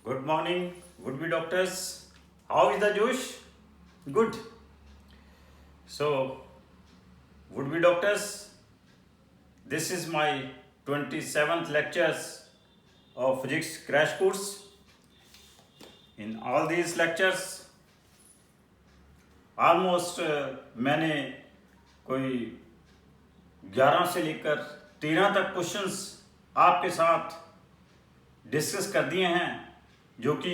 Good morning, would be doctors. How is the Josh? Good. So, would be doctors, this is my 27th lectures of physics crash course. In all these lectures, almost मैंने कोई 11 से लेकर 13 तक questions आपके साथ discuss कर दिए हैं, जो कि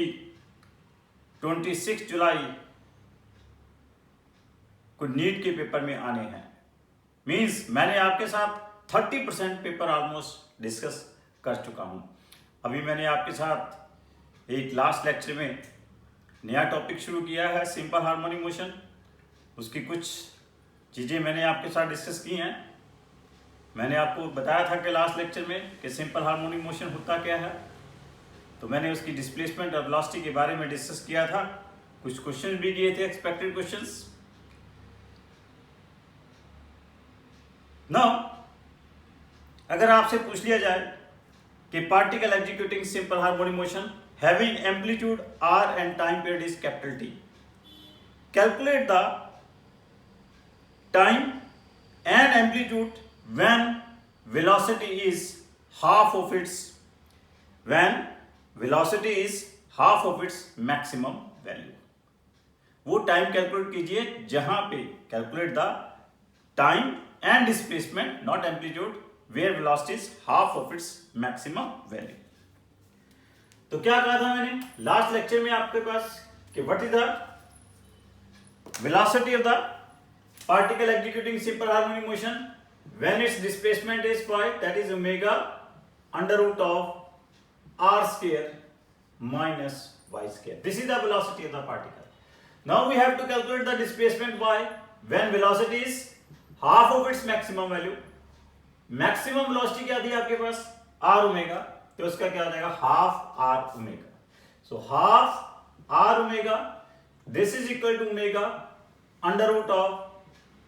26 जुलाई को नीट के पेपर में आने हैं। मीन्स मैंने आपके साथ 30% पेपर ऑलमोस्ट डिस्कस कर चुका हूं। अभी मैंने आपके साथ एक लास्ट लेक्चर में नया टॉपिक शुरू किया है, सिंपल हार्मोनिक मोशन। उसकी कुछ चीज़ें मैंने आपके साथ डिस्कस की हैं। मैंने आपको बताया था कि लास्ट लेक्चर में कि सिंपल हार्मोनिक मोशन होता क्या है, तो मैंने उसकी डिस्प्लेसमेंट और वेलोसिटी के बारे में डिस्कस किया था। कुछ क्वेश्चन भी किए थे, एक्सपेक्टेड क्वेश्चंस। नाउ अगर आपसे पूछ लिया जाए कि particle executing simple harmonic motion having amplitude r and time period is capital T, calculate the time and amplitude when velocity is half of its maximum value। वो टाइम कैलकुलेट कीजिए जहां पे calculate the time and displacement, not amplitude, where velocity is half of its maximum value. तो क्या कहा था मैंने last lecture में आपके पास कि what is the velocity of the particle executing simple harmonic motion when its displacement is y, that is omega under root of r square minus y square. This is the velocity of the particle. Now we have to calculate the displacement y when velocity is half of its maximum value. Maximum velocity क्या दी आपके पास r omega, तो उसका क्या हो जाएगा half r omega. So half r omega, this is equal to omega under root of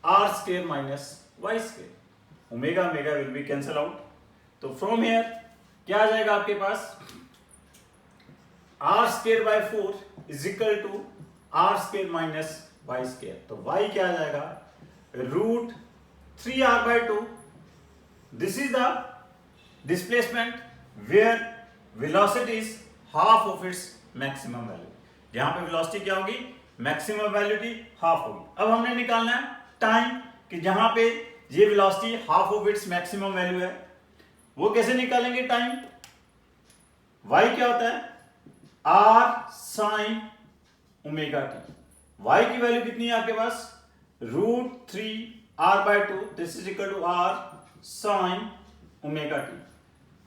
r square minus y square. Omega omega will be cancel out. तो from here क्या आ जाएगा आपके पास r square by 4 is equal to r square minus y square। तो y क्या आ जाएगा root 3r by 2। This is the displacement where velocity is half of its maximum value. जहां पे वेलोसिटी क्या होगी मैक्सिमम वैल्यू की हाफ होगी। अब हमने निकालना है टाइम कि जहां पे ये velocity half of its maximum value है। वो कैसे निकालेंगे टाइम? y क्या होता है r sine omega t. y की वैल्यू कितनी है आपके पास root 3r by 2, this is equal to r sine omega t.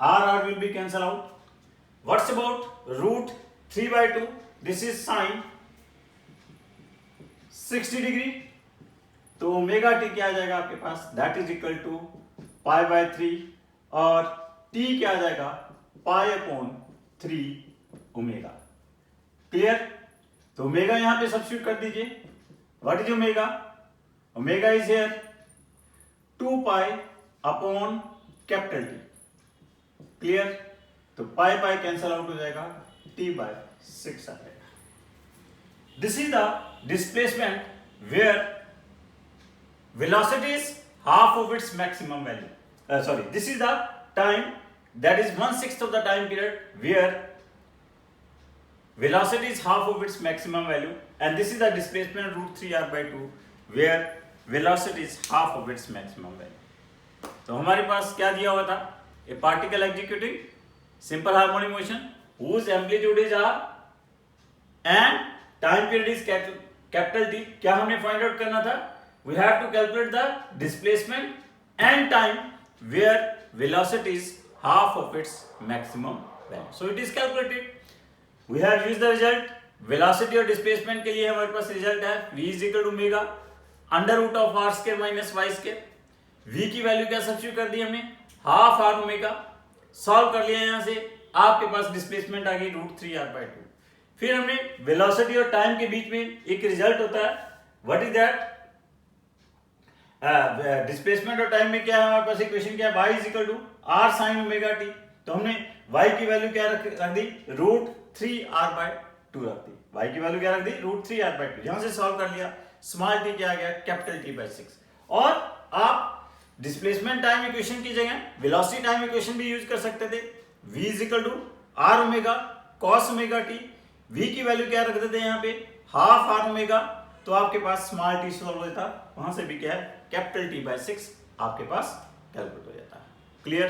r will be cancel out. What's about root 3 by 2, this is sine 60 degree. तो omega t क्या आ जाएगा आपके पास that is equal to pi by 3 और t क्या आ जाएगा पाई अपॉन 3 ओमेगा। क्लियर? तो ओमेगा यहां पे सब्स्टिट्यूट कर दीजिए। What is omega? Omega is here 2 pi upon capital T. Clear? तो पाई पाई कैंसल आउट हो जाएगा, t बाय 6 आ जाएगा। This is the displacement where velocity is half of its maximum value. Sorry, this is the time that is 1/6 of the time period where velocity is half of its maximum value, and this is the displacement root 3r by 2 where velocity is half of its maximum value। तो हमारे पास क्या दिया हुआ था a particle executing simple harmonic motion whose amplitude is r and time period is capital T। क्या हमने find out करना था? we have to calculate the displacement and time where velocity is half of its maximum value। So it is calculated. We have used the result। velocity और displacement के लिए हमारे पास result है v is equal to omega under root of r square minus y square. v की value क्या substitute कर दी हमने हाफ r ओमेगा। सॉल्व कर लिया यहां से, आपके पास डिस्प्लेसमेंट आ गई रूट 3r by 2। फिर हमने वेलोसिटी और टाइम के बीच में एक रिजल्ट होता है, व्हाट इज दैट? डिस्प्लेसमेंट और टाइम में क्या है हमारे पास इक्वेशन क्या है y is equal to r sin omega t। तो हमने y की वैल्यू क्या रख दी, √3r/2 रख दी। y की वैल्यू क्या रख दी, √3r/2। यहां से सॉल्व कर लिया, स्मॉल t क्या आ गया, कैपिटल T/6। और आप डिस्प्लेसमेंट टाइम इक्वेशन की जगह वेलोसिटी टाइम इक्वेशन भी यूज कर सकते थे। v = r cos ωt। v की वैल्यू क्या रख देते हैं यहाँ पे, हाफ r ω, तो आपके पास स्मॉल t सॉल्व हो जाता, वहां से भी क्या है, कैपिटल T/6 आपके पास कैलकुलेट हो जाता है। Clear,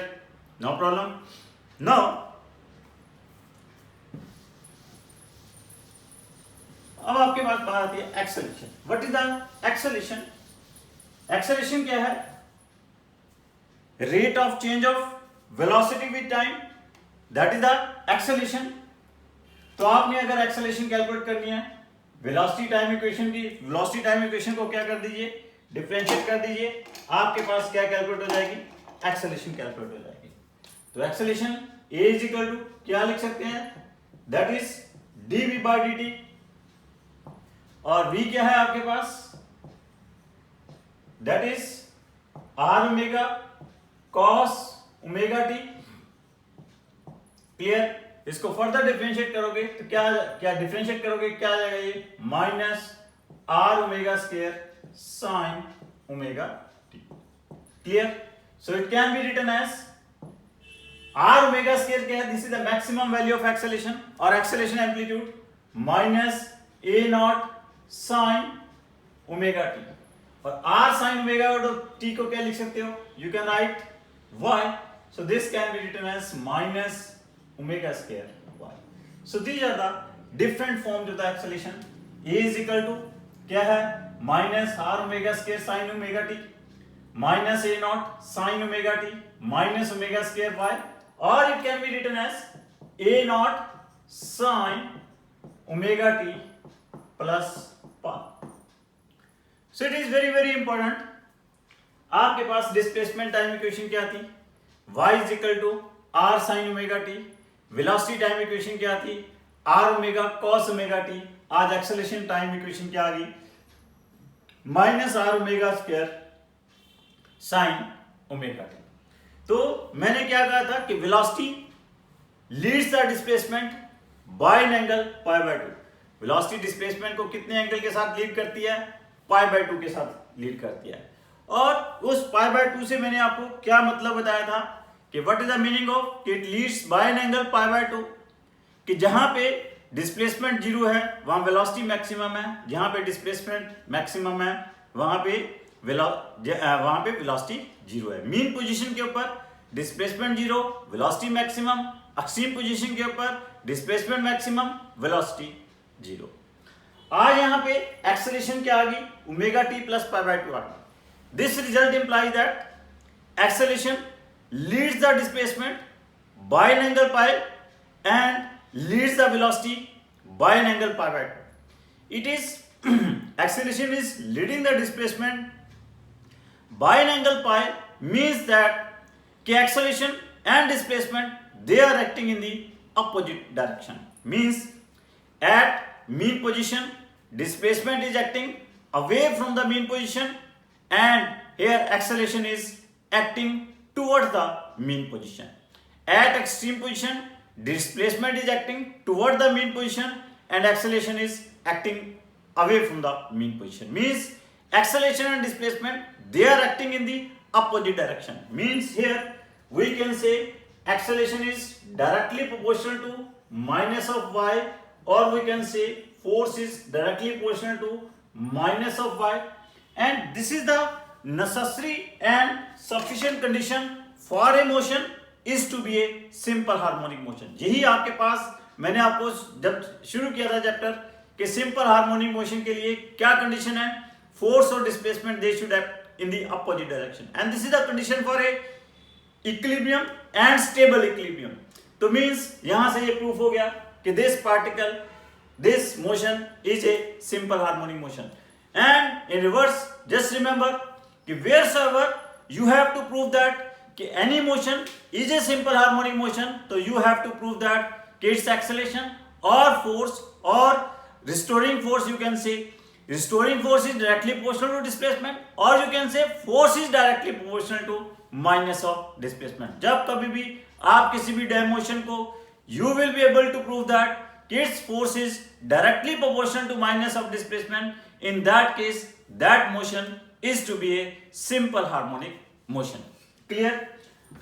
no problem. नाउ अब आपके पास बात आती है acceleration. What is the acceleration? Acceleration क्या है, rate of change of velocity with time, that is the acceleration. तो आपने अगर एक्सेलरेशन कैलकुलेट करनी है वेलोसिटी टाइम इक्वेशन की, वेलोसिटी टाइम इक्वेशन को क्या कर दीजिए, डिफरेंशिएट कर दीजिए, आपके पास क्या कैलकुलेट हो जाएगी, एक्सेलरेशन कैलकुलेट हो जाएगी। तो एक्सेलरेशन A = क्या लिख सकते हैं, दैट इज dv/dt, और v क्या है आपके पास, that is r cos ωt। Clear, इसको फर्दर डिफरेंशिएट करोगे तो क्या डिफरेंशिएट करोगे, क्या आ जाएगा ये, -r² sin ωt। Clear, so it can be written as r² क्या है, this is the maximum value of acceleration और acceleration amplitude -a0 sin ωt, और r sin ωt को क्या लिख सकते हो, you can write y, so this can be written as -ω² y। so these are the different forms of the acceleration। A = क्या है, -r² sin ωt, -a0 sin ωt, -ω² y, or it can be written as a0 sin ωt plus pi। so it is very very important। आपके पास displacement time equation क्या थी, y = r sin ωt, velocity time equation क्या थी, r cos ωt। आज acceleration time equation क्या आ गई, -r² sin ωt। तो मैंने क्या कहा था कि velocity leads the displacement by an angle π/2। Velocity displacement को कितने एंगल के साथ लीड करती है, π/2 के साथ लीड करती है। और उस π/2 से मैंने आपको क्या मतलब बताया था कि what is the meaning of it leads by an angle π/2, कि जहां पे डिस्प्लेसमेंट 0 है वहां वेलोसिटी मैक्सिमम है, जहां पे डिस्प्लेसमेंट मैक्सिमम है वहां पे वेलोसिटी 0 है। मीन पोजीशन के ऊपर displacement 0, velocity maximum, extreme position के ऊपर डिस्प्लेसमेंट मैक्सिमम, वेलोसिटी 0। आज यहां पे एक्सेलरेशन क्या आ गई, ωt plus π/2 आ गई। This result implies that acceleration leads the displacement by an angle pi and leads the velocity by an angle π/2. It is acceleration is leading the displacement by an angle pi means that acceleration and displacement they are acting in the opposite direction. Means at mean position displacement is acting away from the mean position, and here acceleration is acting towards the mean position. At extreme position displacement is acting towards the mean position and acceleration is acting away from the mean position. Means acceleration and displacement they are acting in the opposite direction. Means here we can say acceleration is directly proportional to minus of y, or we can say force is directly proportional to minus of y, and this is the necessary and sufficient condition for a motion is to be a simple harmonic motion। यही आपके पास मैंने आपको जब शुरू किया था chapter कि simple harmonic motion के लिए क्या कंडीशन है, फोर्स और displacement they should act in the opposite direction, and this is the condition for a equilibrium and stable equilibrium. तो मींस यहां से ये प्रूफ हो गया कि this particle this motion is a simple harmonic motion. And in reverse just remember कि wheresoever you have to prove that कि any motion is a simple harmonic motion, तो you have to prove that कि its acceleration or force or restoring force, you can say restoring force is directly proportional to displacement, or you can say force is directly proportional to minus of displacement। जब कभी भी आप किसी भी डैम motion को you will be able to prove that its force is directly proportional to minus of displacement. In that case that motion is to be a simple harmonic motion. Clear?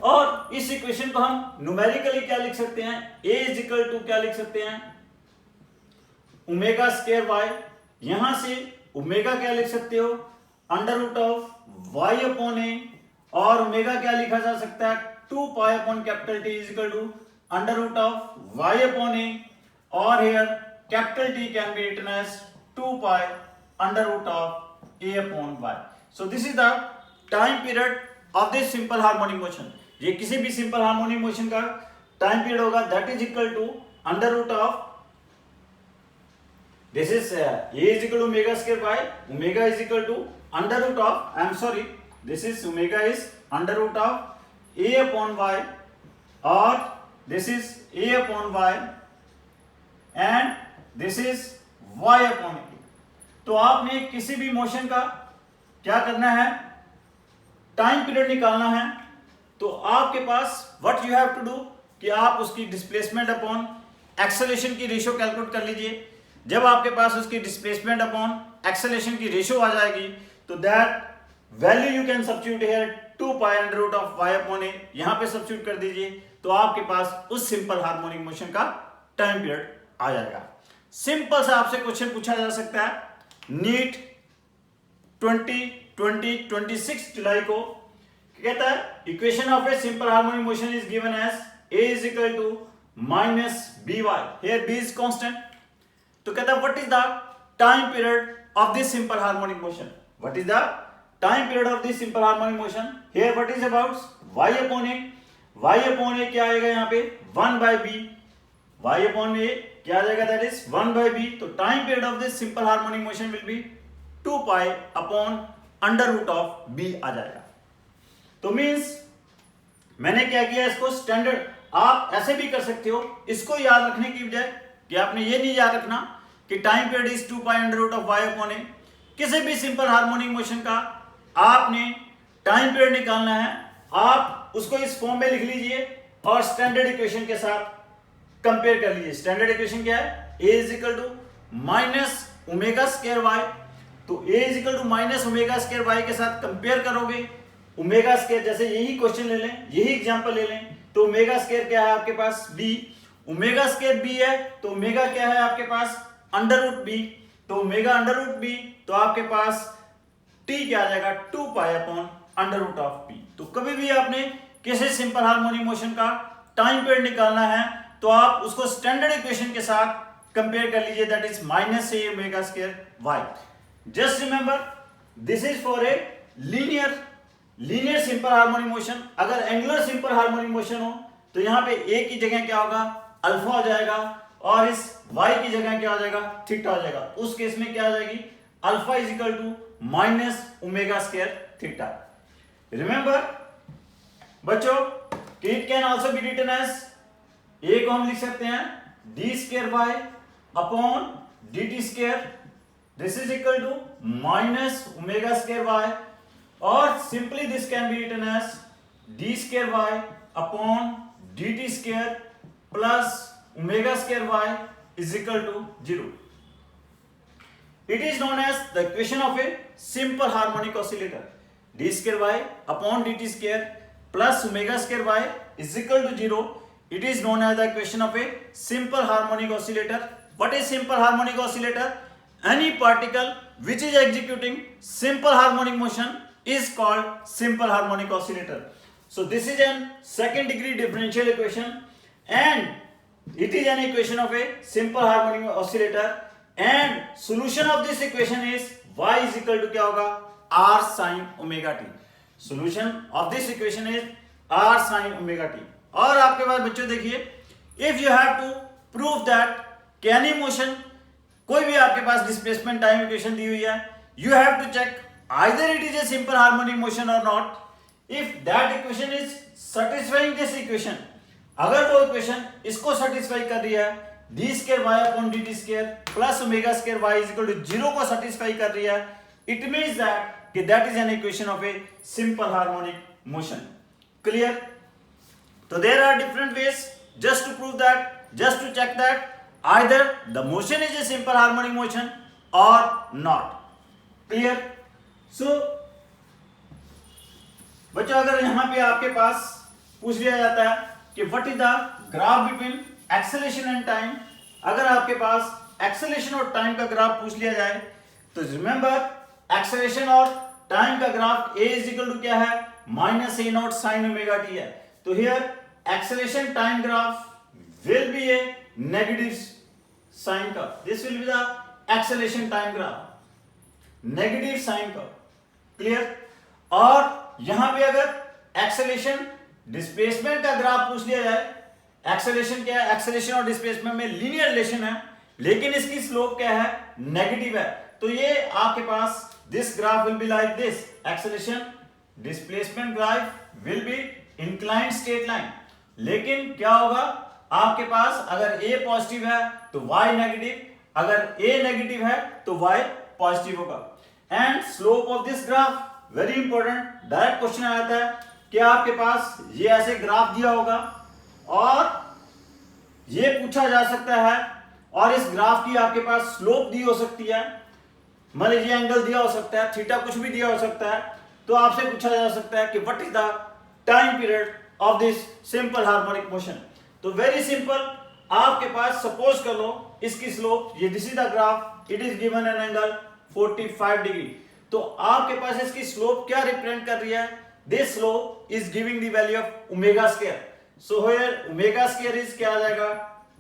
और इस इक्वेशन को हम numerically क्या लिख सकते हैं? a is equal to क्या लिख सकते हैं? Omega square y. यहां से ओमेगा क्या लिख सकते हो? Under root of y upon a. और ओमेगा क्या लिखा जा सकता है? 2 pi upon capital T is equal to under root of y upon a. और here capital T can be written as 2 pi under root of a upon y. So this is the time period of this simple harmonic motion. ये किसी भी simple harmonic motion का time period होगा that is equal to under root of this is a is equal to omega square by omega is equal to under root of I am sorry this is omega is under root of a upon y or this is a upon y and this is y upon a. तो आपने किसी भी motion का क्या करना है? Time period निकालना है. तो आपके पास what you have to do कि आप उसकी डिस्प्लेसमेंट अपॉन एक्सेलरेशन की रेशियो कैलकुलेट कर लीजिए. जब आपके पास उसकी डिस्प्लेसमेंट अपॉन एक्सेलरेशन की रेशियो आ जाएगी तो that value you can substitute here 2 pi under root of y upon a. यहां पे सब्स्टिट्यूट कर दीजिए तो आपके पास उस सिंपल हार्मोनिक मोशन का टाइम पीरियड आ जाएगा. सिंपल सा आपसे क्वेश्चन पूछा जा सकता है. नीट 2026 जुलाई को कहता है equation of a simple harmonic motion is given as a is equal to minus by. Here b is constant. तो कहता है what is the time period of this simple harmonic motion? What is the time period of this simple harmonic motion? Here what is about y upon a. y upon a क्या आएगा यहाँ पे? 1 by b. y upon a क्या आ जाएगा? That is 1 by b. तो time period of this simple harmonic motion will be 2 pi upon under root of b आ जाएगा. तो मींस मैंने क्या किया, इसको स्टैंडर्ड आप ऐसे भी कर सकते हो. इसको याद रखने की बजाय कि आपने ये नहीं याद रखना कि time period is 2 pi under root of y upon a. किसी भी सिंपल हार्मोनिक मोशन का आपने टाइम पीरियड निकालना है, आप उसको इस फॉर्म में लिख लीजिए और स्टैंडर्ड इक्वेशन के साथ कंपेयर कर लीजिए. स्टैंडर्ड इक्वेशन क्या है? a is equal to minus omega square y. तो a is equal to minus omega square y के साथ कंपेयर करोगे ओमेगा स्क्वायर. जैसे यही क्वेश्चन ले लें, यही एग्जांपल ले लें, तो ओमेगा स्क्वायर क्या है आपके पास? b. ओमेगा स्क्वायर b है तो ओमेगा क्या है आपके पास? Under root b. तो ओमेगा अंडर रूट b तो आपके पास t क्या आ जाएगा? 2 pi upon under root of b. तो कभी भी आपने किसी सिंपल हार्मोनिक मोशन का टाइम पीरियड निकालना है तो आप उसको स्टैंडर्ड इक्वेशन के साथ कंपेयर कर लीजिए, that is minus a omega square y. Just remember this is for a linear simple harmonic motion. अगर एंगुलर सिंपल हार्मोनिक मोशन हो तो यहां पे a की जगह क्या होगा? अल्फा हो जाएगा और इस y की जगह क्या हो जाएगा? थीटा हो जाएगा. उस केस में क्या आ जाएगी? Alpha is equal to minus omega square theta. Remember बच्चों कि it can also be written as a को हम लिख सकते हैं d square y upon dt square. This is equal to minus omega square y और simply this can be written as d square y upon dt square plus omega square y is equal to 0. It is known as the equation of a simple harmonic oscillator. d square y upon dt square plus omega square y is equal to 0. It is known as the equation of a simple harmonic oscillator. What is simple harmonic oscillator? Any particle which is executing simple harmonic motion is called simple harmonic oscillator. So this is an second degree differential equation and it is an equation of a simple harmonic oscillator and solution of this equation is y is equal to क्या होगा? r sin omega t. Solution of this equation is r sin omega t. और आपके पास बच्चों देखिए, if you have to prove that कि any motion, कोई भी आपके पास displacement time equation दी हुई है, you have to check either it is a simple harmonic motion or not. If that equation is satisfying this equation, अगर वो equation इसको satisfy कर रही है, d square y upon dt square plus omega square y is equal to 0 को satisfy कर रही है, इट मींस दैट कि that is an equation of a simple harmonic motion. Clear? तो there are different ways just to prove that, just to check that either the motion is a simple harmonic motion or not. Clear? So बच्चों अगर यहाँ पे आपके पास पूछ लिया जाता है कि what is the graph between acceleration and time, अगर आपके पास एक्सेलरेशन और टाइम का ग्राफ पूछ लिया जाए तो रिमेंबर एक्सेलरेशन और टाइम का graph a is equal to क्या है, minus a naught sine omega t है. तो here acceleration time graph will be a negative sine curve. This will be the acceleration time graph, negative sine curve. Clear? और यहां पे अगर acceleration displacement का graph पूछ लिया जाए, acceleration क्या है, acceleration और displacement में linear relation है, लेकिन इसकी slope क्या है, negative है. तो ये आपके पास this graph will be like this. Acceleration displacement graph will be inclined straight line. लेकिन क्या होगा, आपके पास अगर a पॉजिटिव है तो y नेगेटिव, अगर a नेगेटिव है तो y पॉजिटिव होगा. And slope of this graph very important, direct question आया था कि आपके पास ये ऐसे ग्राफ दिया होगा और ये पूछा जा सकता है और इस ग्राफ की आपके पास स्लोप दी हो सकती है, मान लीजिए एंगल दिया हो सकता है, थीटा कुछ भी दिया हो सकता है, तो आपसे पूछा जा सकता है कि what is the time period of this simple harmonic motion. तो वेरी सिंपल, आपके पास सपोज कर लो इसकी स्लोप, ये this is the graph, it is given an angle 45 degree. तो आपके पास इसकी स्लोप क्या रिप्रेजेंट कर रही है, this slope is giving the value of omega square. So here omega square is क्या आ जाएगा,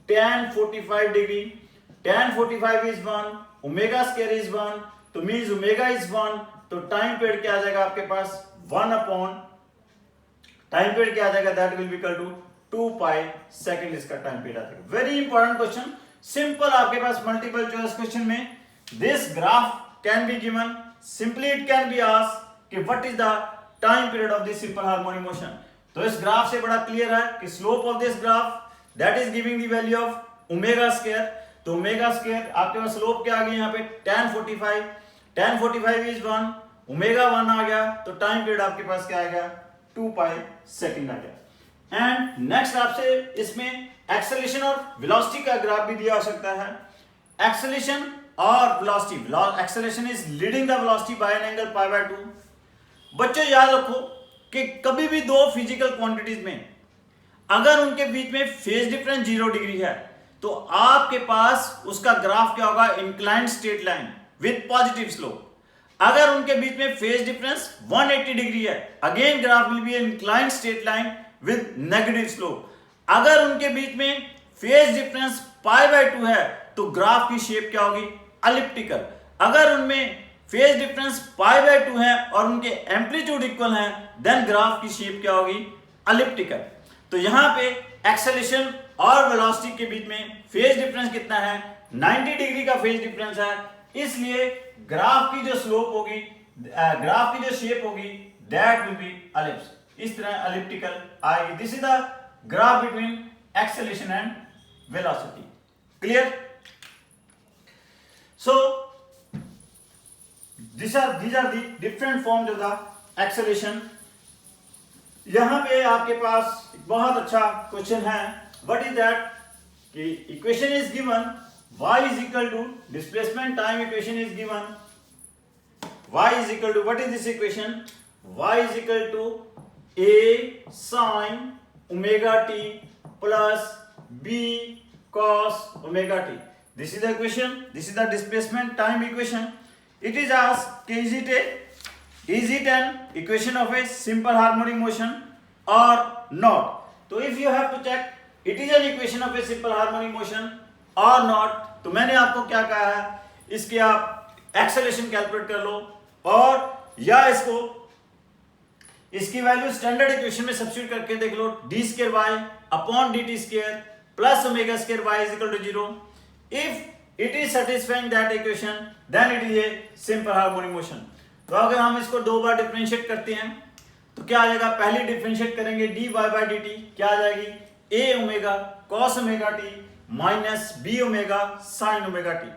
tan 45 degree, tan 45 is 1, omega square is 1, तो मींस ओमेगा इज 1, तो टाइम पीरियड क्या आ जाएगा आपके पास 1 अपॉन टाइम पीरियड क्या आ जाएगा, that will be equal to 2 pi second इसका टाइम पीरियड आ जाएगा. वेरी इंपॉर्टेंट क्वेश्चन, सिंपल आपके पास मल्टीपल चॉइस क्वेश्चन में this graph can be given, simply it can be asked कि what is the time period of this simple harmonic motion. तो इस graph से बड़ा क्लियर है कि slope of this graph that is giving the value of omega square. तो omega square आपके पास slope क्या आ गई यहाँ पे tan 45, tan 45 इज 1, ओमेगा 1 आ गया, तो टाइम पीरियड आपके पास क्या आ गया 2 पाई सेकंड आ गया. एंड नेक्स्ट आपसे इसमें एक्सेलरेशन और वेलोसिटी का ग्राफ भी दिया हो सकता है. एक्सेलरेशन और velocity, acceleration is leading the velocity bye an angle pi by 2. बच्चों याद रखो कि कभी भी दो फिजिकल क्वांटिटीज में अगर उनके बीच में फेज डिफरेंस 0 डिग्री है तो आपके पास उसका ग्राफ क्या होगा, inclined straight line with positive slope. अगर उनके बीच में फेज डिफरेंस 180 डिग्री है, again graph will be inclined straight line with negative slope. अगर उनके बीच में फेज डिफरेंस पाई बाय 2 है तो ग्राफ की शेप क्या होगी, एलिप्टिकल. अगर उनमें फेज डिफरेंस पाई बाय 2 है और उनके एम्पलीट्यूड इक्वल हैं, देन ग्राफ की शेप क्या होगी, एलिप्टिकल. तो यहां पे एक्सेलरेशन और वेलोसिटी के बीच में फेज डिफरेंस कितना है, 90 डिग्री का फेज डिफरेंस है, इसलिए ग्राफ की जो स्लोप होगी, ग्राफ की जो शेप होगी, दैट विल बी एलिप्स. इस तरह एलिप्टिकल आएगी. This is the graph between acceleration and velocity. Clear? So these are the different forms of the acceleration. यहां पे आपके पास बहुत अच्छा क्वेश्चन है, व्हाट इज दैट, कि equation is given y is equal to displacement time equation is given, y is equal to, what is this equation, y is equal to a sin omega t plus b cos omega t. This is the equation, this is the displacement time equation. It is asked, is it an equation of a simple harmonic motion or not? So if you have to check it is an equation of a simple harmonic motion or not, तो मैंने आपको क्या कहा है, इसके आप acceleration calculate कर लो और या इसकी वैल्यू स्टैंडर्ड इक्वेशन में सब्स्टिट्यूट करके देख लो, d square y upon d t square plus omega square y is equal to 0. If it is satisfying that equation then it is a simple harmonic motion. तो अगर हम इसको दो बार differentiate करते हैं तो क्या आ जाएगा, पहले डिफरेंशिएट करेंगे d y by d t, क्या आ जाएगी, a omega cos omega t minus b omega sine omega t.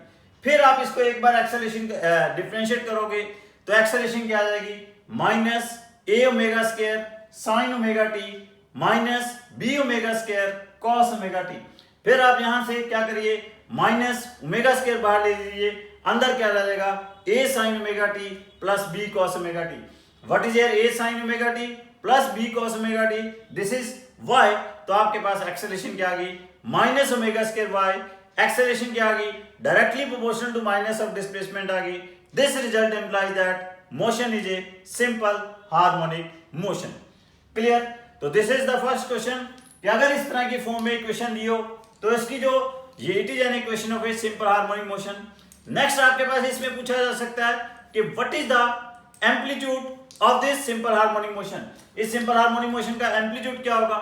फिर आप इसको एक बार एक्सेलरेशन डिफरेंशिएट करोगे तो एक्सेलरेशन क्या आ जाएगी, minus a omega square sine omega t minus b omega square cos omega t. फिर आप यहां से क्या करिए, माइनस ओमेगा स्क्वायर बाहर ले लीजिए, अंदर क्या रह जाएगा, a sine omega t plus b cos omega t. What is here a sine omega t plus b cos omega t, this is y. तो आपके पास एक्सेलरेशन क्या आ गई, minus omega square y. Acceleration क्या आ गई, directly proportional to minus of displacement आ गई। This result implies that motion is a simple harmonic motion. Clear. तो this is the first question कि अगर इस तरह की फॉर्म में इक्वेशन दी हो तो इसकी जो ये it is an equation of a simple harmonic motion. Next आपके पास इसमें पूछा जा सकता है कि what is the amplitude of this simple harmonic motion. इस सिंपल हार्मोनिक मोशन का एम्पलीट्यूड क्या होगा,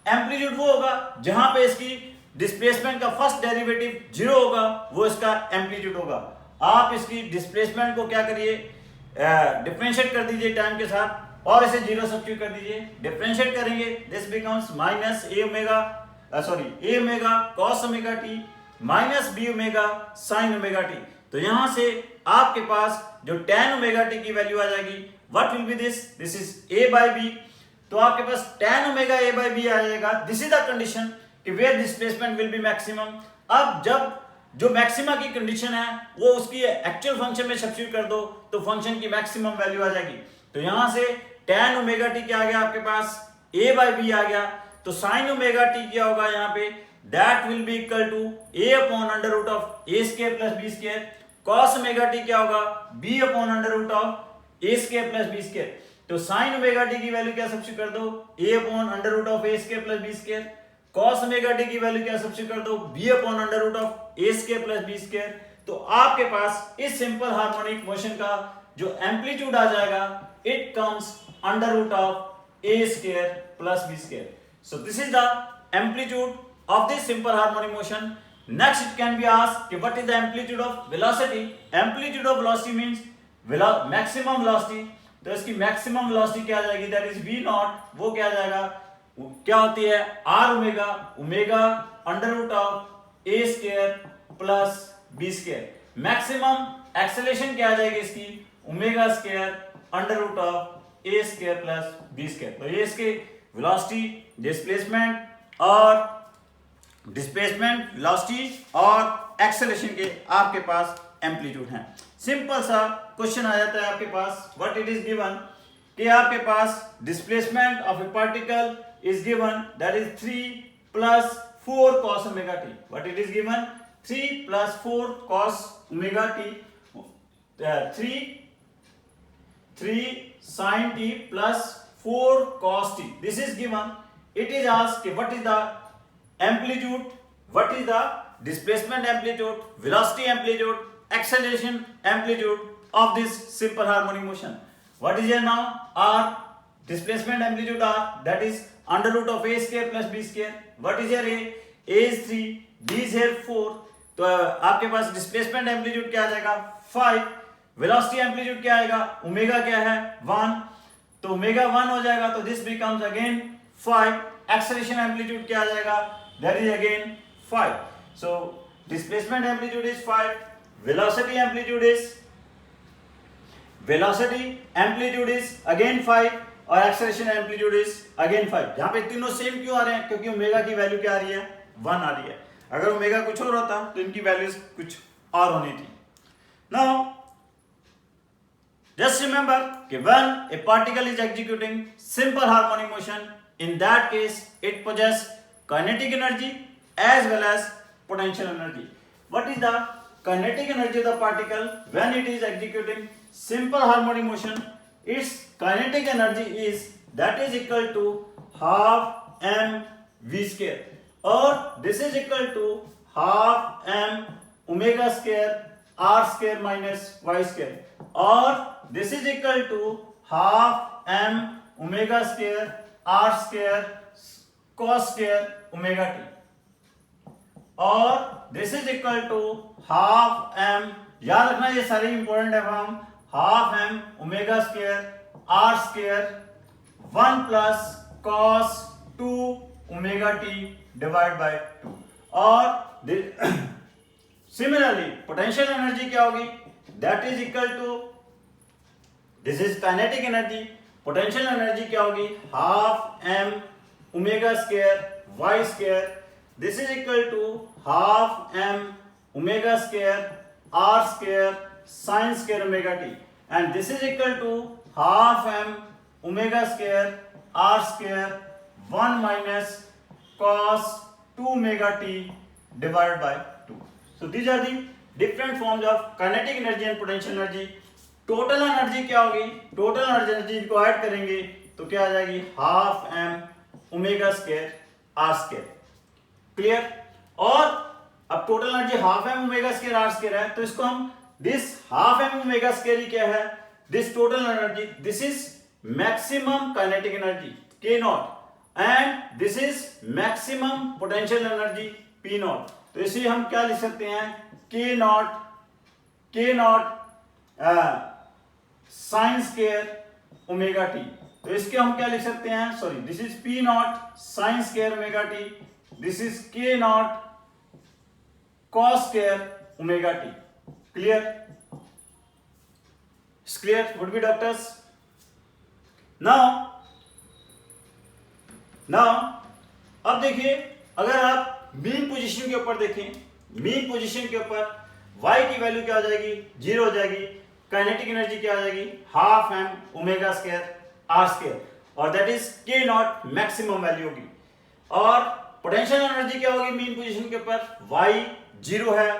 एम्पलीट्यूड वो होगा जहां पे इसकी डिस्प्लेसमेंट का फर्स्ट डेरिवेटिव 0 होगा, वो इसका एम्पलीट्यूड होगा। आप इसकी डिस्प्लेसमेंट को क्या करिए, डिफरेंशिएट कर दीजिए टाइम के साथ और इसे 0 सब्स्टिट्यूट कर दीजिए। डिफरेंशिएट करेंगे, this becomes minus a omega cos omega t minus b omega sine omega t. तो यहां से आपके पास जो tan ओमेगा टी की वैल्यू आ जाएगी, what will be this is a by b। तो आपके पास tan omega a by b आ जाएगा। दिस इज द कंडीशन कि where displacement will be maximum. अब जब जो मैक्सिमा की कंडीशन है वो उसकी एक्चुअल फंक्शन में सब्स्टिट्यूट कर दो तो फंक्शन की मैक्सिमम वैल्यू आ जाएगी। तो यहां से tan ओमेगा टी क्या आ गया आपके पास, a by b आ गया। तो sin ओमेगा टी क्या होगा यहाँ पे, that will be equal to a upon under root of a square plus b square. cos omega t क्या होगा, b upon under root of a square plus b square. तो sin omega t की value क्या substitute कर दो, a upon under root of a square plus b square. cos omega t की value क्या substitute कर दो, b upon under root of a square plus b square. तो आपके पास इस सिंपल हार्मोनिक मोशन का जो एम्पलीट्यूड आ जाएगा, it comes under root of a square plus b square. So this is the amplitude of this simple harmonic motion. Next it can be asked कि what is the amplitude of velocity. Amplitude of velocity means maximum velocity. तो इसकी maximum velocity क्या आ जाएगी, that is v naught। वो क्या आ जाएगा, क्या होती है, r omega omega under root of a square plus b square. Maximum acceleration क्या आ जाएगी इसकी, omega square under root of a square plus b square. तो ये इसके वेलोसिटी, डिस्प्लेसमेंट वेलोसिटी और एक्सेलरेशन के आपके पास एम्पलीट्यूड हैं। सिंपल सा क्वेश्चन आ जाता है आपके पास, व्हाट इट इज गिवन कि आपके पास displacement of a particle is given that is 3 plus 4 cos omega t. What it is given, 3 plus 4 cos omega T, 3 sin t plus 4 cos t, this is given. It is asked what is the amplitude, what is the displacement amplitude, velocity amplitude, acceleration amplitude of this simple harmonic motion. What is here now, r displacement amplitude r, that is under root of a square plus b square. What is here a is 3, b is here 4। तो आपके पास displacement amplitude क्या आ जाएगा, 5। Velocity amplitude क्या आएगा, omega क्या है, 1। तो ओमेगा 1 हो जाएगा, तो this becomes again 5। Acceleration amplitude क्या आ जाएगा, that is again 5। So displacement amplitude is 5, velocity amplitude is again 5 और एक्सेलरेशन एम्पलीट्यूड इज अगेन 5। यहां पे तीनों सेम क्यों आ रहे हैं, क्योंकि ओमेगा की वैल्यू क्या आ रही है, 1 आ रही है। अगर ओमेगा कुछ और होता तो इनकी वैल्यूज कुछ और होनी थी। नाउ just remember कि when a particle is executing simple harmonic motion, in that case it possesses kinetic energy as well as potential energy. What is the kinetic energy of the particle when it is executing simple harmonic motion? Its kinetic energy is that is equal to half m v square, or this is equal to half m omega square r square minus y square, or this is equal to half m omega square r square cos square omega t, और this is equal to half m, याद रखना ये सारे important है, हम half m omega square r square 1 plus cos 2 omega t divided by 2। और similarly potential energy क्या होगी, that is equal to, this is kinetic energy, potential energy क्या होगी, half m omega square y square, this is equal to half m omega square r square sine square omega t, and this is equal to half m omega square r square 1 minus cos 2 omega t divided by 2. So these are the different forms of kinetic energy and potential energy. Total energy क्या होगी? Total energy को add करेंगे तो क्या आ जाएगी? Half m omega square r square. Clear? और अब total energy half m omega square r square है, तो इसको हम this half m omega square ही क्या है? This total energy, this is maximum kinetic energy k naught, and this is maximum potential energy p naught. तो इसे हम क्या लिख सकते हैं? K naught sine square omega t. तो इसके हम क्या लिख सकते हैं? Sorry, this is p naught sine square omega t, this is k naught cos square omega t. Clear? Clear would be doctors. Now अब देखिए, अगर आप मीन पोजीशन के ऊपर देखें, मीन पोजीशन के ऊपर y की वैल्यू क्या हो जाएगी? 0 हो जाएगी. काइनेटिक एनर्जी क्या हो जाएगी? Half m omega square r square, और that is k naught maximum value होगी. और पोटेंशियल एनर्जी क्या होगी मीन पोजीशन के ऊपर? y 0 है,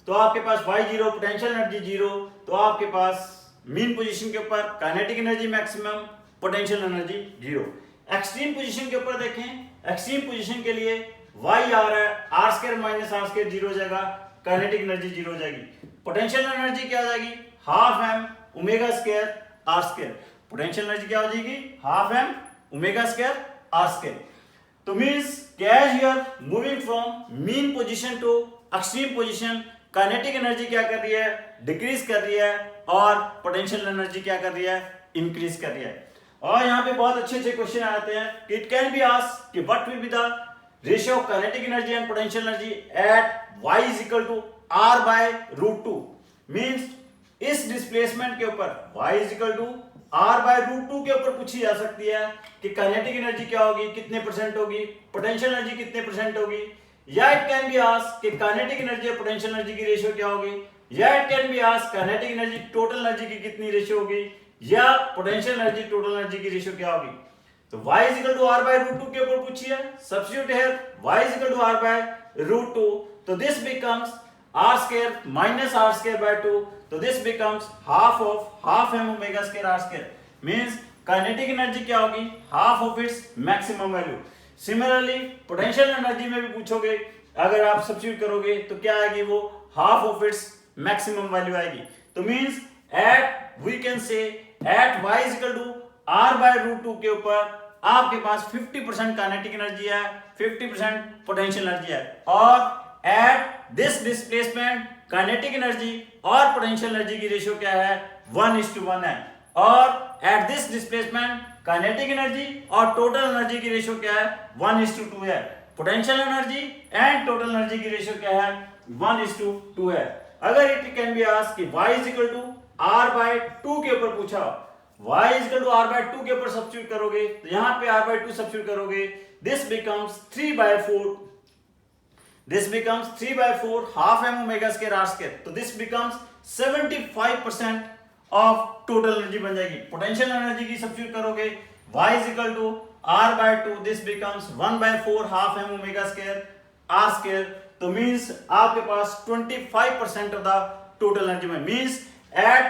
तो आपके पास y 0, पोटेंशियल एनर्जी 0, तो आपके पास मीन पोजीशन के ऊपर kinetic energy maximum, potential energy 0. Extreme position के ऊपर देखें, एक्सट्रीम पोजीशन के लिए y आ रहा है, r square minus r square 0 हो जाएगा, काइनेटिक एनर्जी 0 हो जाएगी. पोटेंशियल एनर्जी क्या हो जाएगी? Half m omega square r square. Potential energy क्या हो जाएगी? Half m omega square r square. तो means cause you are moving from mean position to extreme position, kinetic energy क्या कर रही है? डिक्रीज कर रही है, और पोटेंशियल एनर्जी क्या कर रही है? इंक्रीज कर रही है. और यहाँ पे बहुत अच्छे अच्छे क्वेश्चन आते हैं. इट कैन बी आस्क्ड कि what will be the ratio of kinetic energy and potential energy at y is equal to r by root 2. Means इस डिस्प्लेसमेंट के ऊपर y is equal to r by root 2 के ऊपर पूछी जा सकती है कि काइनेटिक एनर्जी क्या होगी, कितने परसेंट होगी, पोटेंशियल एनर्जी कितने परसेंट होगी. या इट कैन बी आस्क्ड कि काइनेटिक एनर्जी और पोटेंशियल एनर्जी की रेशियो क्या होगी. या it can be asked kinetic energy total energy की कितनी रेशियो होगी, या पोटेंशियल एनर्जी टोटल एनर्जी की रेशियो क्या होगी. तो y is equal to r by root 2 के ऊपर पूछी है. Substitute here y is equal to r by root 2. So this becomes r square minus r square by 2. So this becomes half m omega square r square. Means kinetic energy क्या होगी? Half of its maximum value. Similarly, potential energy में भी पूछोगे, अगर आप substitute करोगे तो क्या आएगी? वो half of its maximum value आएगी. तो means at we can say at y is equal to r by root 2 के ऊपर आपके पास 50% काइनेटिक एनर्जी है, 50% पोटेंशियल एनर्जी है, और at this displacement kinetic energy और पोटेंशियल एनर्जी की रेशियो क्या है? 1:1 है. और at this displacement kinetic energy और टोटल एनर्जी की रेशियो क्या है? 1:2 है. Potential energy and total energy की रेशियो क्या है? 1:2 है. अगर इट कैन बी आस्क्ड कि y is equal to r by 2 के ऊपर पूछा, y is equal to r by 2 के ऊपर सब्स्टिट्यूट करोगे, तो यहां पे r by 2 सब्स्टिट्यूट करोगे, this becomes 3/4. This becomes 3/4 half m omega square r square. तो this becomes 75% of total energy बन जाएगी. पोटेंशियल एनर्जी की सब्स्टिट्यूट करोगे, y is equal to r by 2, this becomes 1/4 half m omega square r square. तो means आपके पास 25% of the total energy में, means at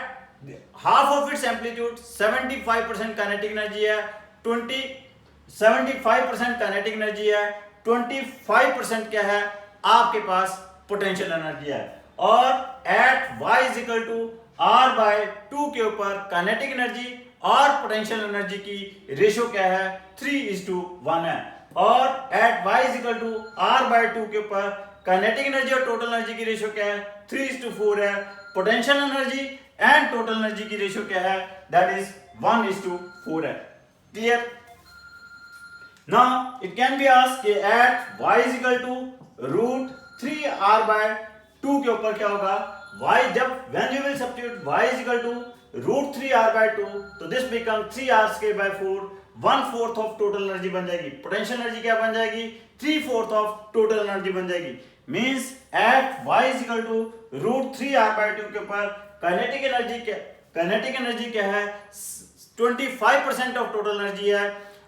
half of its amplitude 75% kinetic energy है, 75% kinetic energy है, 25% क्या है? आपके पास पोटेंशियल एनर्जी है. और at y is equal to r by 2 के ऊपर काइनेटिक एनर्जी और पोटेंशियल एनर्जी की रेशियो क्या है? 3:1 है. और at y is equal to r by 2 के ऊपर काइनेटिक एनर्जी और टोटल एनर्जी की रेशियो क्या है? 3:4 है. Potential energy and total energy की रेशियो क्या है? दैट इज 1:4 है. Clear? Now it can be asked कि at y is equal to root 3 r by 2 के ऊपर क्या होगा? y जब when you will substitute y is equal to root 3 r by 2, तो this becomes 3 r square by 4 1/4 of total energy बन जाएगी। Potential energy क्या बन जाएगी? 3/4 ऑफ टोटल एनर्जी बन जाएगी। Means at y equal to √3r/2 के ऊपर काइनेटिक एनर्जी क्या है? 25% ऑफ टोटल एनर्जी है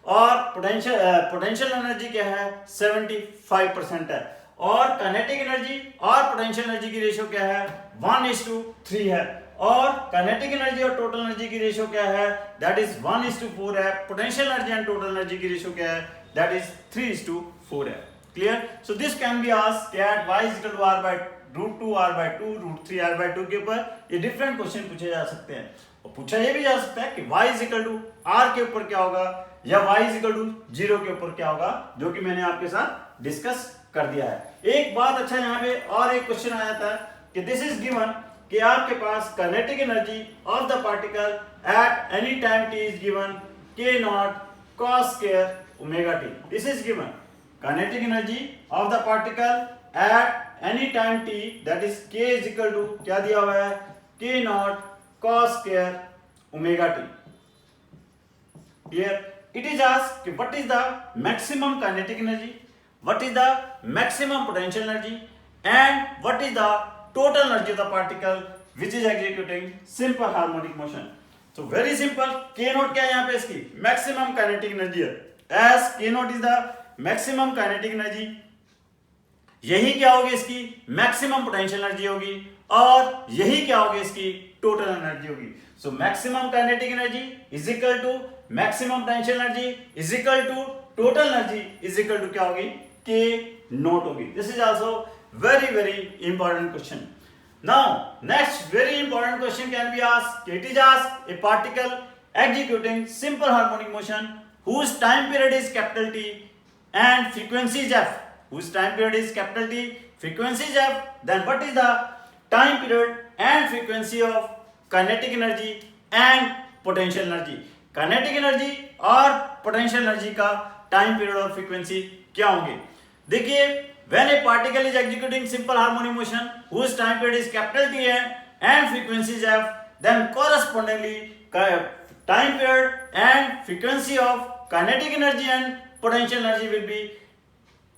और पोटेंशियल एनर्जी क्या है? 75% है। और काइनेटिक एनर्जी और पोटेंशियल एनर्जी की रेशियो क्या है? 1:3 है। और काइनेटिक एनर्जी और टोटल एनर्जी की रेशियो क्या है? दैट इज 1:4 है। Potential energy and total energy की रेशियो क्या है? दैट इज 3:4 है। Clear? So this can be asked at y equal to r/√2r/2 √3r/2 के ऊपर ये डिफरेंट क्वेश्चन पूछे जा सकते हैं। और पूछा ये भी जा सकता है कि y इक्वल टू r के ऊपर क्या होगा या y इक्वल टू 0 के ऊपर क्या होगा, जो कि मैंने आपके साथ डिस्कस कर दिया है। एक बात अच्छा यहाँ पे और एक क्वेश्चन आया था कि दिस इज गिवन कि आपके पास kinetic energy of the particle at any time t is given k0 cos square omega t। This is given kinetic energy of the particle at any time t that is k is equal to क्या दिया हुआ है? k0 cos square omega t। Here it is asked what is the maximum kinetic energy, what is the maximum potential energy and what is the total energy of the particle which is executing simple harmonic motion। So very simple, k naught क्या है यहाँ पे? इसकी maximum kinetic energy है। as k naught is the maximum kinetic energy, यही क्या होगी? इसकी maximum potential energy होगी और यही क्या होगी? इसकी total energy होगी। So maximum kinetic energy is equal to maximum potential energy is equal to total energy is equal to क्या होगी? k naught होगी। This is also very important question। Now next very important question can be asked। It is asked a particle executing simple harmonic motion whose time period is capital T and frequency is f, whose time period is capital T, frequency is f, then what is the time period and frequency of kinetic energy and potential energy। kinetic energy और potential energy का time period और frequency क्या होंगे? देखिए when a particle is executing simple harmonic motion whose time period is capital T and frequency is f, then correspondingly time period and frequency of kinetic energy and potential energy will be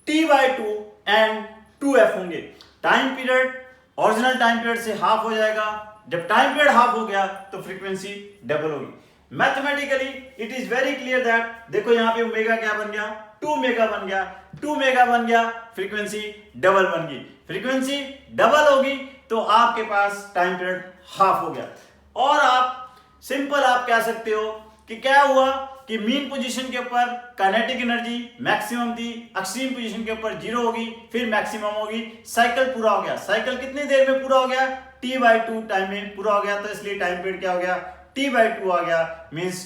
t/2 and 2f होंगे। Time period original time period से half हो जाएगा। जब time period half हो गया तो frequency double होगी। Mathematically it is very clear that देखो यहाँ पे ओमेगा क्या बन गया? 2 मेगा बन गया। 2 मेगा बन गया, फ्रीक्वेंसी डबल बन गई। फ्रीक्वेंसी डबल होगी तो आपके पास टाइम पीरियड हाफ हो गया। और आप सिंपल आप कह सकते हो कि क्या हुआ कि मीन पोजीशन के ऊपर काइनेटिक एनर्जी मैक्सिमम थी, एक्सट्रीम पोजीशन के ऊपर 0 होगी, फिर मैक्सिमम होगी। साइकिल पूरा हो गया। साइकिल कितनी देर में पूरा हो गया? t/2 टाइम में पूरा हो गया। तो इसलिए टाइम पीरियड क्या हो गया? t/2 आ गया। मींस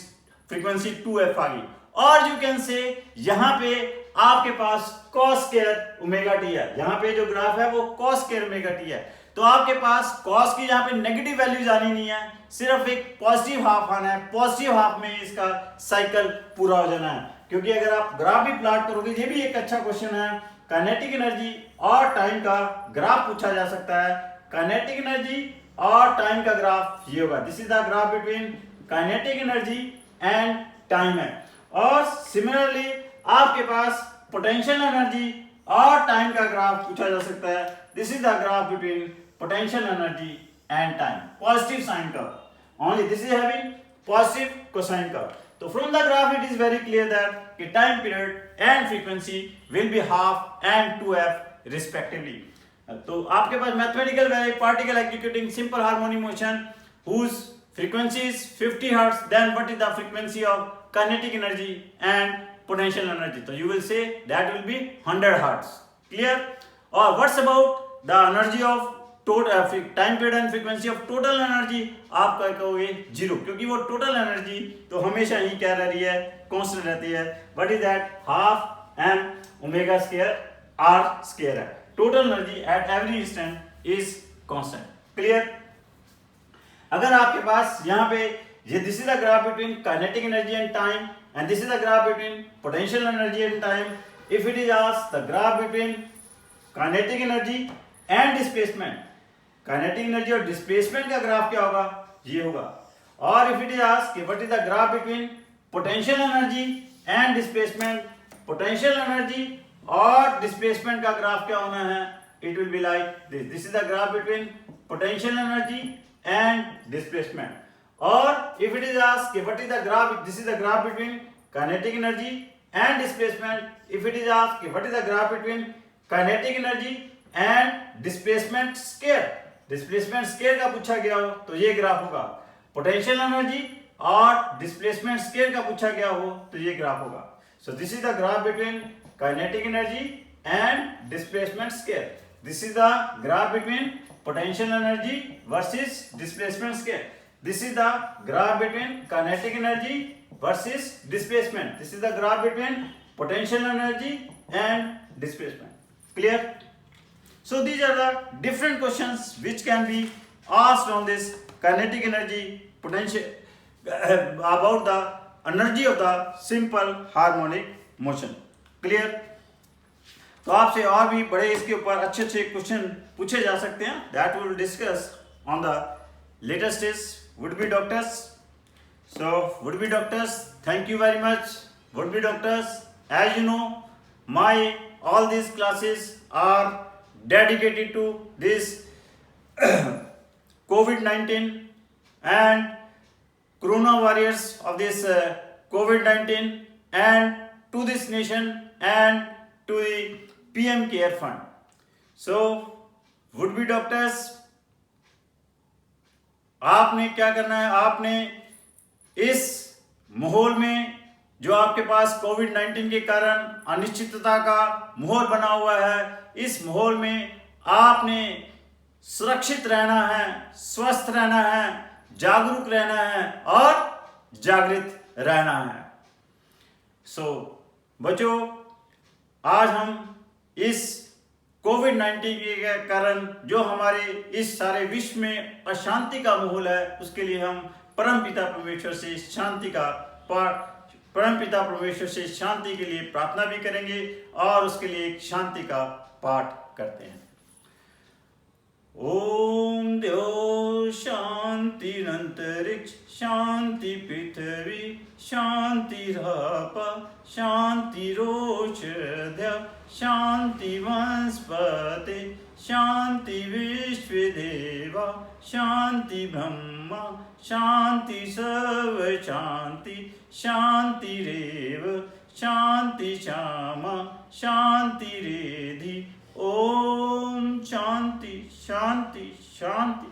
फ्रीक्वेंसी 2f आ गई। और यू कैन से यहाँ पे आपके पास cos स्क्वायर ओमेगा t है। यहाँ पे जो ग्राफ है वो cos स्क्वायर ओमेगा t है। तो आपके पास cos की यहाँ पे नेगेटिव वैल्यूज आनी नहीं है, सिर्फ एक पॉजिटिव हाफ आना है। पॉजिटिव हाफ में इसका साइकिल पूरा हो जाना है। क्योंकि अगर आप ग्राफ भी प्लॉट करोगे, ये भी एक अच्छा क्वेश्चन है। काइनेटिक एनर्जी और टाइम का ग्राफ पूछा जा सकता है। काइनेटिक एनर्जी और टाइम का ग्राफ ये होगा। This is the graph between kinetic energy and time है। और सिमिलरली आपके पास पोटेंशियल एनर्जी और टाइम का ग्राफ पूछा जा सकता है। This is the graph between potential energy and time. Positive sine curve, only this is having positive cosine curve। So from the graph it is very clear that the time period and frequency will be half and 2f respectively। तो आपके पास mathematical particle executing simple harmonic motion whose frequency is 50 Hz, then what is the frequency of kinetic energy and potential energy? So you will say that will be 100 Hz। Clear? Or what's about the energy of time period and frequency of total energy? आप क्या कहोगे? 0, क्योंकि वो total energy तो हमेशा ही क्या रह रही है? कांस्टेंट रहती है। What is that? Half m omega square r square है। Total energy at every instant is constant. Clear? अगर आपके पास यहाँ पे ये this is the graph between kinetic energy and time and this is the graph between potential energy and time. If it is asked the graph between kinetic energy and displacement, kinetic energy और displacement का graph क्या होगा? ये होगा। और if it is asked what is the graph between potential energy and displacement, potential energy और displacement का graph क्या होना है, it will be like this, this is the graph between potential energy and displacement. और if it is asked what is the graph, this is the graph between kinetic energy and displacement. If it is asked what is the graph between kinetic energy and displacement square, displacement square का पूछा गया हो तो ये graph होगा. Potential energy और displacement square का पूछा गया हो तो ये ग्राफ होगा. सो this is the graph between kinetic energy and displacement square. This is the graph between potential energy versus displacement square. This is the graph between kinetic energy versus displacement. This is the graph between potential energy and displacement. Clear? So these are the different questions which can be asked on this kinetic energy, potential about the energy of the simple harmonic motion. Clear? तो आपसे और भी बड़े इसके ऊपर अच्छे अच्छे question पूछे जा सकते हैं. That we will discuss on the later stage. Would be doctors. So, would-be doctors, thank you very much. Would-be doctors, as you know, all these classes are dedicated to this COVID-19 and Corona warriors of this COVID-19 and to this nation and to the PM Care Fund. So, would-be doctors, आपने क्या करना है, आपने इस माहौल में जो आपके पास कोविड-19 के कारण अनिश्चितता का माहौल बना हुआ है, इस माहौल में आपने सुरक्षित रहना है, स्वस्थ रहना है, जागरूक रहना है और जागृत रहना है. सो बच्चों, आज हम इस कोविड-19 के कारण जो हमारे इस सारे विश्व में अशांति का माहौल है, उसके लिए हम परमपिता परमेश्वर से शांति के लिए प्रार्थना भी करेंगे और उसके लिए एक शांति का पाठ करते हैं. ओम देव शांति अंतरिक्ष शांति पृथ्वी शांति रापा शांति रोषध्य शांति वनस्पति शांति विश्वदेवा शांति ब्रह्मा शांति सर्व शांति शांति रेव शांति श्यामा शांति रेधि. ओम शांति शांति शांति.